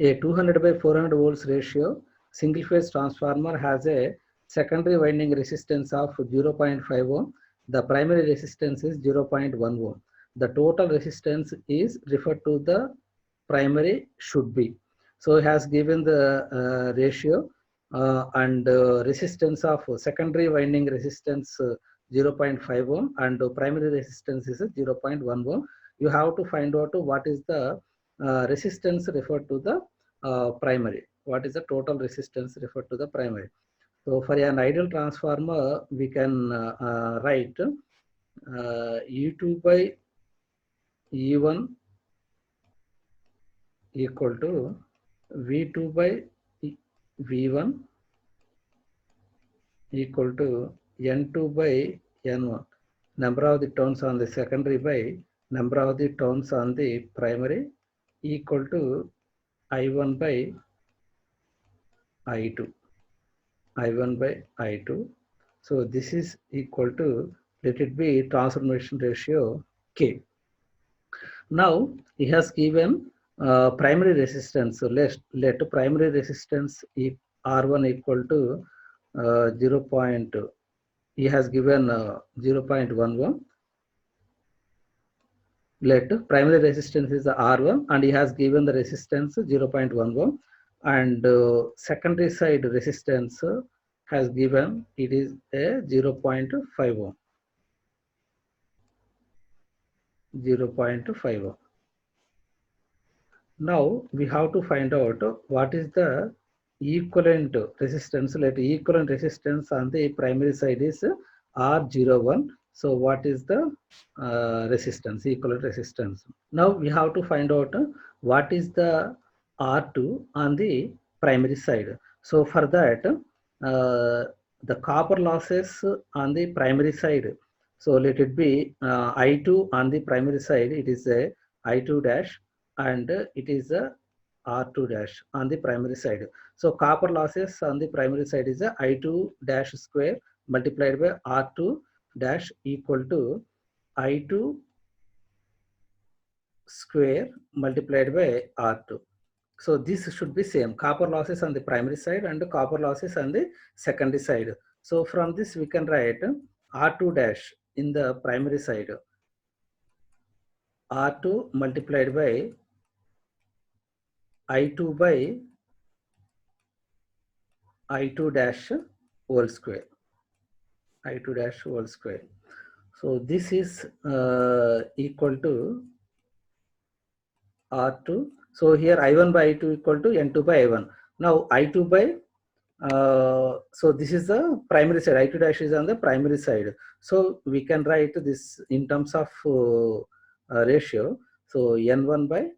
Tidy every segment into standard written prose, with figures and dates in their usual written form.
A 200 by 400 volts ratio single phase transformer has a secondary winding resistance of 0.5 ohm. The primary resistance is 0.1 ohm. The total resistance is referred to the primary should be. So it has given the ratio and resistance of secondary winding resistance 0.5 ohm and primary resistance is 0.1 ohm. You have to find out what is the resistance referred to the primary. What is the total resistance referred to the primary? So for an ideal transformer, we can write E2 by E1 equal to V2 by V1 equal to N2 by N1. Number of the turns on the secondary by number of the turns on the primary equal to I1 by I2. I1 by I2. So this is equal to, let it be transformation ratio K. Now he has given primary resistance. So let primary resistance R1 equal to 0. He has given 0.1 ohm. Let primary resistance is R1 and he has given the resistance 0.1 ohm, and secondary side resistance has given it is a 0.5 ohm. 0.5 ohm. Now we have to find out what is the equivalent resistance. Let equivalent resistance on the primary side is R01. So what is the resistance, equivalent resistance? Now we have to find out what is the R2 on the primary side. So for that, the copper losses on the primary side. So let it be I2 on the primary side. It is a I2 dash and it is a R2 dash on the primary side. So copper losses on the primary side is a I2 dash square multiplied by R2 dash equal to I2 square multiplied by R2. So this should be same, copper losses on the primary side and copper losses on the secondary side. So from this we can write R2 dash in the primary side, R2 multiplied by I2 by I2 dash whole square. I2 dash whole square. So this is equal to R2. So here I1 by I2 equal to N2 by I1. Now I2 by so this is the primary side. I2 dash is on the primary side. So we can write this in terms of ratio. So N1 by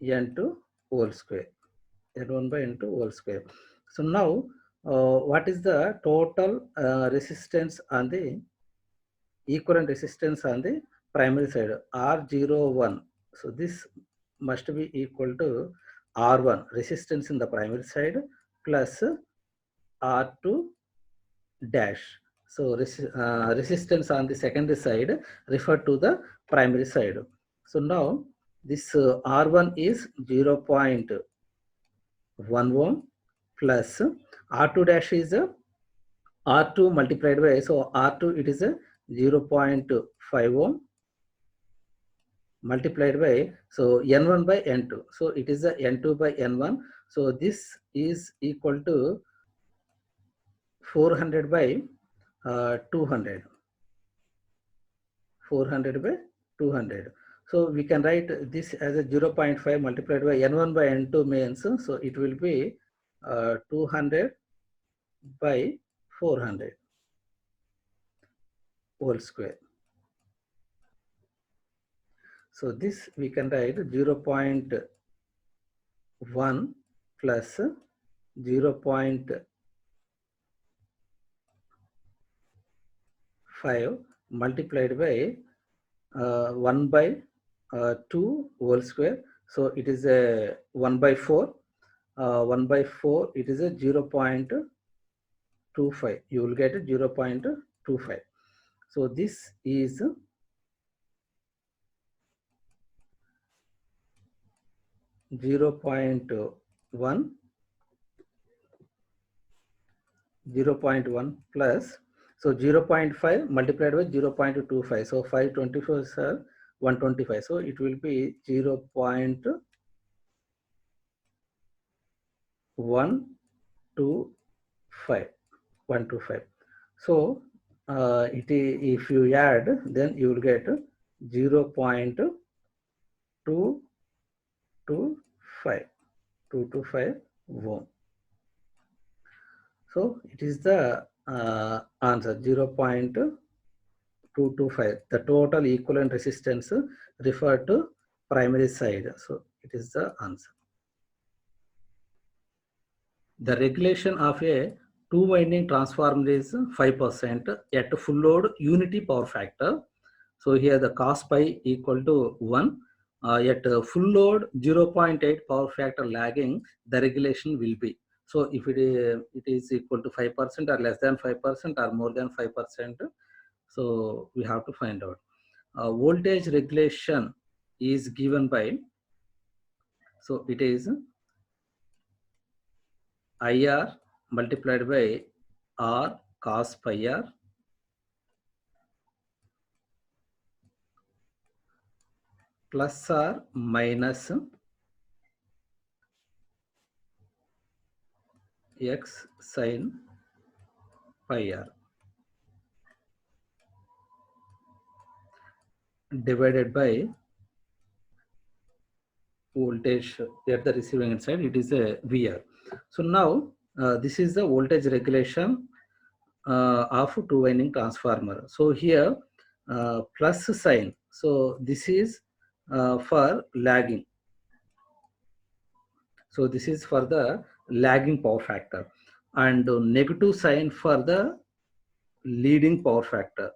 N2 whole square. N1 by N2 whole square. So now what is the total resistance on the equivalent resistance on the primary side? R01. So this must be equal to R1 resistance in the primary side plus R2 dash. So resistance on the secondary side refer to the primary side. So now this R1 is 0.1 ohm plus R2 dash is R2 multiplied by, so R2 it is a 0.5 ohm multiplied by, so N1 by N2. So it is a N2 by N1. So this is equal to 400 by 200. 400 by 200. So we can write this as a 0.5 multiplied by N1 by N2 means, so it will be 200 by 400 whole square. So this we can write 0.1 plus 0.5 multiplied by 1 by 2 whole square. So it is a 1 by 4. 1 by 4 it is a 0.25. You will get 0.25. So this is 0.1 plus, so 0.5 multiplied by 0.25, so 524 is 125, so it will be 0.125. So if you add, then you will get 0.225 ohm. So it is the answer 0.225. The total equivalent resistance referred to primary side. So it is the answer. The regulation of a two-winding transformer is 5% at full load unity power factor. So here the cos pi equal to 1. At full load 0.8 power factor lagging, the regulation will be. So if it is equal to 5% or less than 5% or more than 5%, so we have to find out. Voltage regulation is given by, so it is IR multiplied by R cos pi R plus or minus X sin pi R divided by voltage at the receiving end side, it is a VR. So now this is the voltage regulation of two winding transformer. So here plus sign, so this is for lagging. So this is for the lagging power factor, and negative sign for the leading power factor.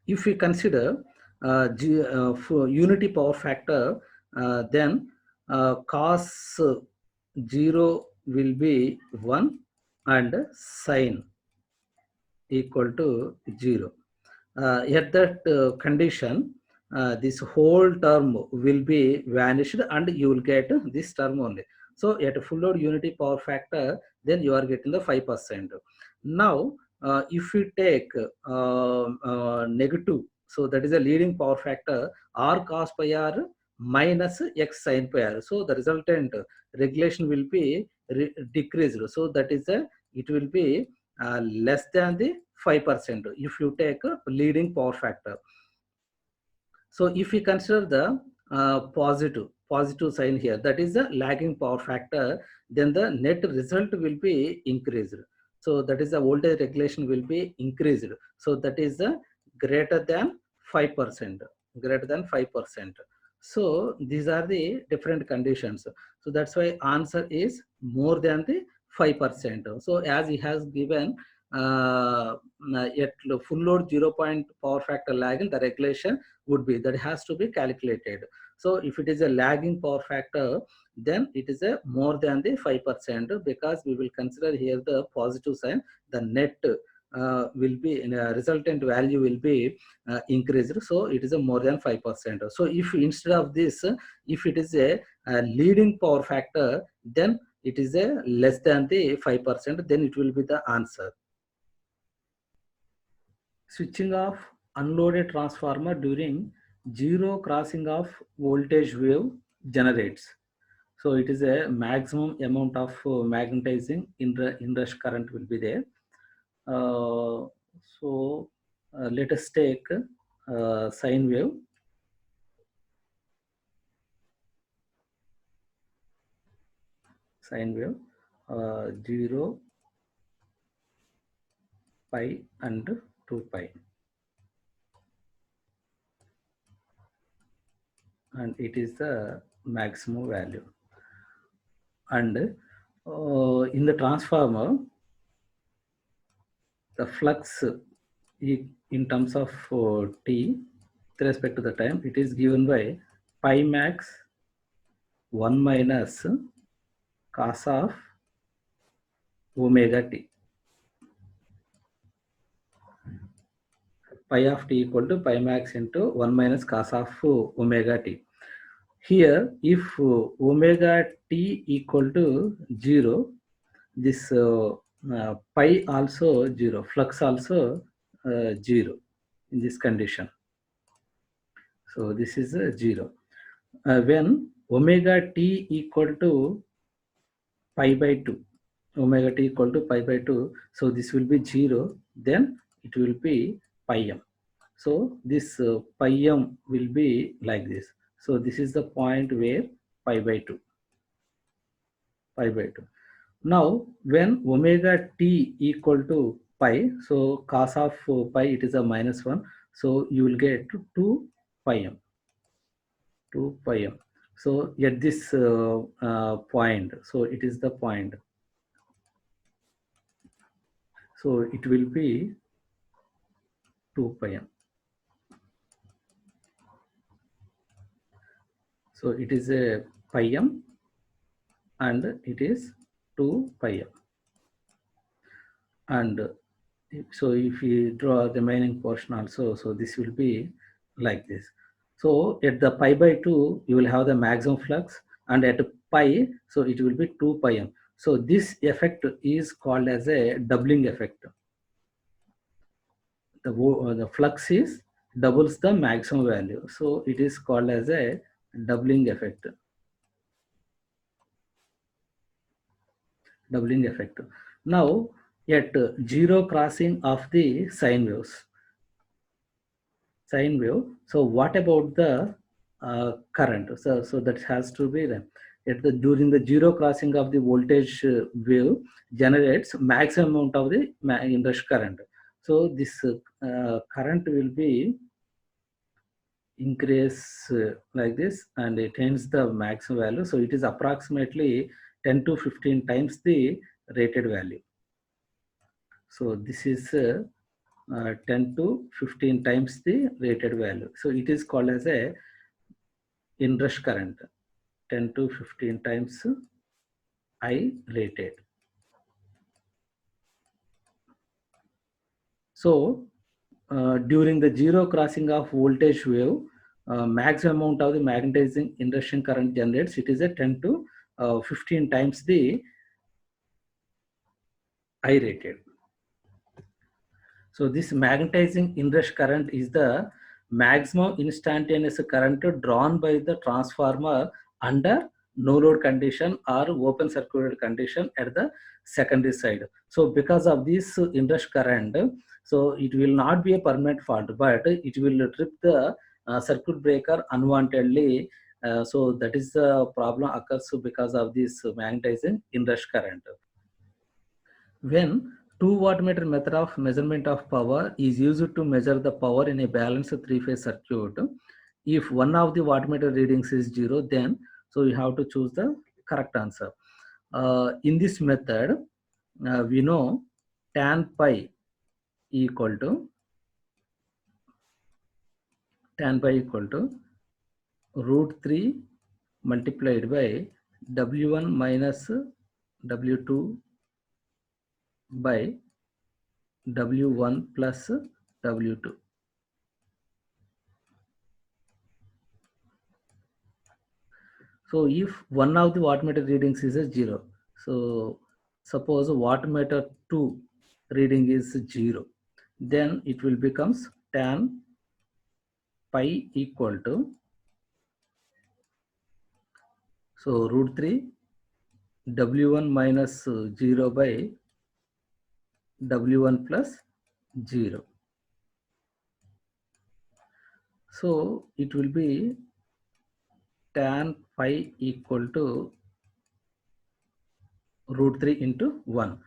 If we consider for unity power factor, then cos 0 will be 1 and sine equal to 0. At that condition, this whole term will be vanished and you will get this term only. So at full load unity power factor, then you are getting the 5%. Now, if we take negative, so that is a leading power factor, R cos pi R minus X sin pi R. So the resultant regulation will be decreased. So that is it will be less than the 5% if you take a leading power factor. So if we consider the positive sign here, that is the lagging power factor, then the net result will be increased. So that is the voltage regulation will be increased. So that is the greater than 5%, greater than 5%. So these are the different conditions. So that's why answer is more than the 5%. So as he has given at full load 0 point power factor lagging, the regulation would be that has to be calculated. So if it is a lagging power factor, then it is a more than the 5%, because we will consider here the positive sign, the net will be in a resultant value will be increased. So it is a more than 5%. So if instead of this, if it is a leading power factor, then it is a less than the 5%, then it will be the answer. Switching off unloaded transformer during zero crossing of voltage wave generates. So it is a maximum amount of magnetizing inrush current will be there. Let us take sine wave. Sine wave 0, pi and 2 pi. And it is the maximum value. And in the transformer, the flux in terms of t with respect to the time, it is given by pi max 1 minus cos of omega t. Pi of t equal to pi max into 1 minus cos of omega t. Here, if omega t equal to 0, this pi also 0, flux also 0 in this condition. So this is 0. When omega t equal to pi by 2, omega t equal to pi by 2, so this will be 0, then it will be pi m. So this pi m will be like this. So this is the point where pi by 2, pi by 2. Now when omega t equal to pi, so cos of pi it is a -1, so you will get 2 pi m, 2 pi m. So at this point, so it is the point. So it will be 2 pi m. So it is a pi m and it is 2 pi m. And so if you draw the remaining portion also, so this will be like this. So at the pi by 2, you will have the maximum flux, and at pi, so it will be 2 pi m. So this effect is called as a doubling effect. The flux is doubles the maximum value. So it is called as a doubling effect. Doubling effect. Now, at zero crossing of the sine waves, sine wave. So what about the current? So that has to be then. During the zero crossing of the voltage wave generates maximum amount of the inrush current. So this current will be increase like this, and it attains the maximum value. So it is approximately 10 to 15 times the rated value. So this is 10 to 15 times the rated value. So it is called as a inrush current, 10 to 15 times I rated. So during the zero crossing of voltage wave, maximum amount of the magnetizing induction current generates, it is a 10 to 15 times the I rated. So this magnetizing inrush current is the maximum instantaneous current drawn by the transformer under no load condition or open circuit condition at the secondary side. So because of this inrush current, so it will not be a permanent fault, but it will trip the circuit breaker unwantedly. So that is the problem occurs because of this magnetizing inrush current. When two wattmeter method of measurement of power is used to measure the power in a balanced three-phase circuit, if one of the wattmeter readings is 0, then so you have to choose the correct answer. In this method, we know tan pi equal to root 3 multiplied by W1 minus W2 by W1 plus W2. So if one of the wattmeter readings is a 0, so suppose wattmeter 2 reading is 0, then it will becomes tan pi equal to, so root 3 W1 minus 0 by W1 plus 0. So it will be tan pi equal to root 3 into 1.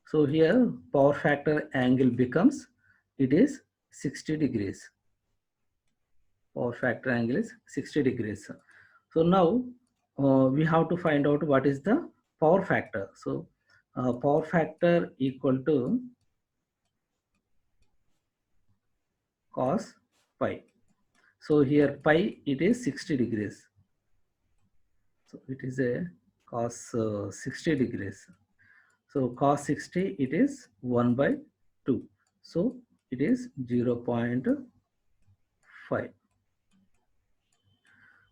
So here power factor angle becomes, it is 60 degrees. Power factor angle is 60 degrees. So now we have to find out what is the power factor. So power factor equal to cos pi. So here pi it is 60 degrees. So it is a cos 60 degrees. So cos 60 it is 1 by 2. So it is 0.5.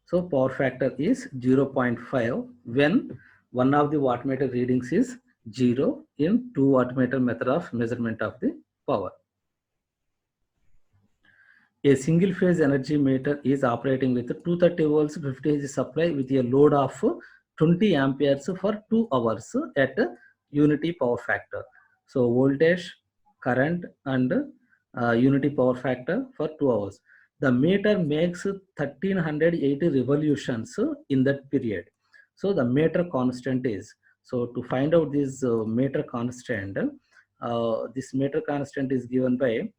So power factor is 0.5 when one of the wattmeter readings is 0 in two wattmeter method of measurement of the power. A single phase energy meter is operating with 230 volts 50 Hz supply with a load of 20 amperes for 2 hours at unity power factor. So voltage, current and unity power factor for 2 hours. The meter makes 1380 revolutions in that period. So the meter constant is, so to find out this meter constant, this meter constant is given by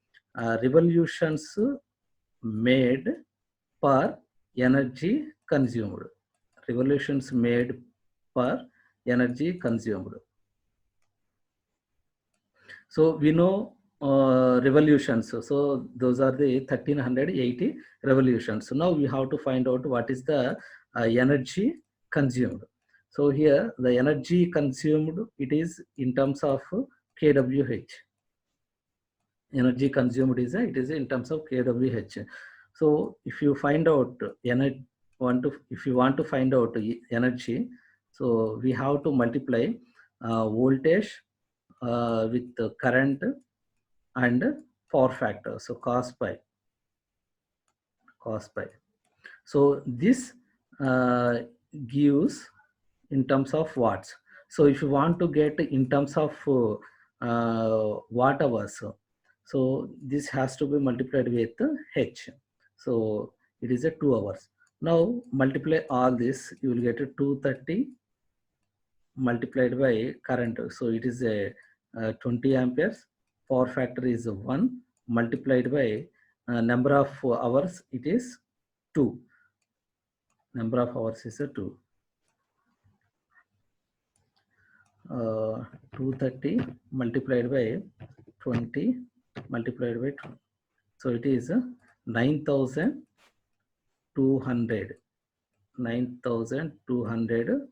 revolutions made per energy consumed. Revolutions made per energy consumed. So we know revolutions. So those are the 1380 revolutions. So now we have to find out what is the energy consumed. So here the energy consumed, it is in terms of kWh. Energy consumed is it is in terms of kWh. So if you find out if you want to find out energy, so we have to multiply voltage with the current and power factor. So cos pi. So this gives in terms of watts. So if you want to get in terms of watt hours, so this has to be multiplied with H. So it is a 2 hours. Now multiply all this, you will get a 230 multiplied by current. So it is a 20 amperes. Power factor is 1 multiplied by number of hours, it is 2. Number of hours is a 2. 230 multiplied by 20 multiplied by 2. So it is 9,200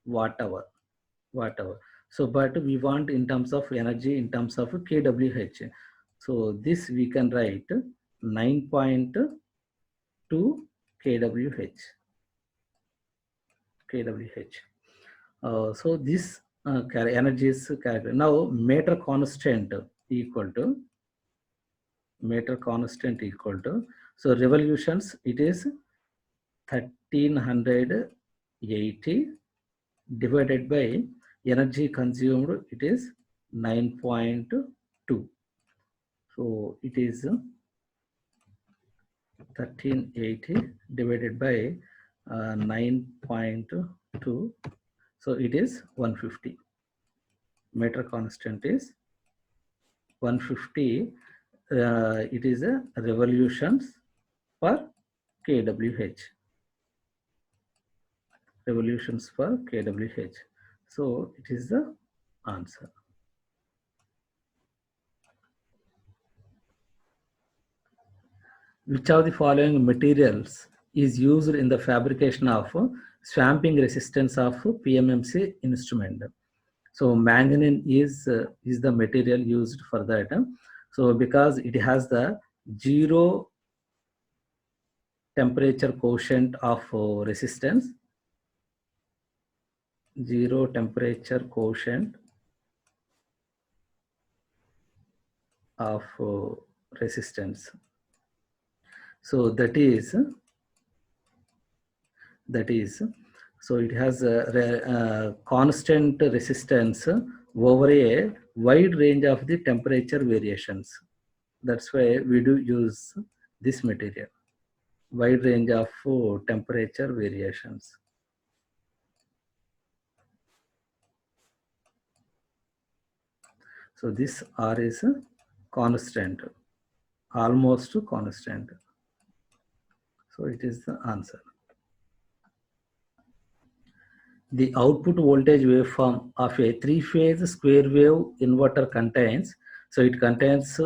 watt hour. So but we want in terms of energy in terms of kWh. So this we can write 9.2 kWh. So this energy is calculated. Now meter constant equal to so revolutions, it is 1380 divided by energy consumed, it is 9.2. So it is 1380 divided by 9.2. So it is 150. Meter constant is 150. It is a revolutions per kWh. Revolutions per kWh. So it is the answer. Which of the following materials is used in the fabrication of swamping resistance of PMMC instrument? So manganese is the material used for that. So because it has the zero temperature quotient of resistance, zero temperature quotient of resistance. So that is so it has a constant resistance over a wide range of the temperature variations. That's why we do use this material, wide range of temperature variations. So this R is constant, almost constant. So it is the answer. The output voltage waveform of a three-phase square wave inverter contains, so it contains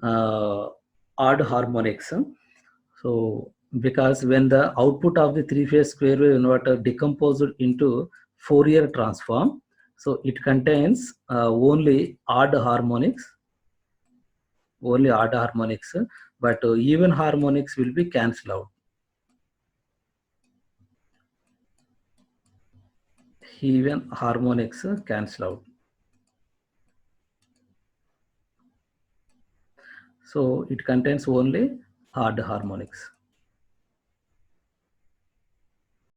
odd harmonics. So because when the output of the three-phase square wave inverter decomposed into Fourier transform, so it contains only odd harmonics, but even harmonics will be cancelled out. even harmonics cancel out. So it contains only hard harmonics.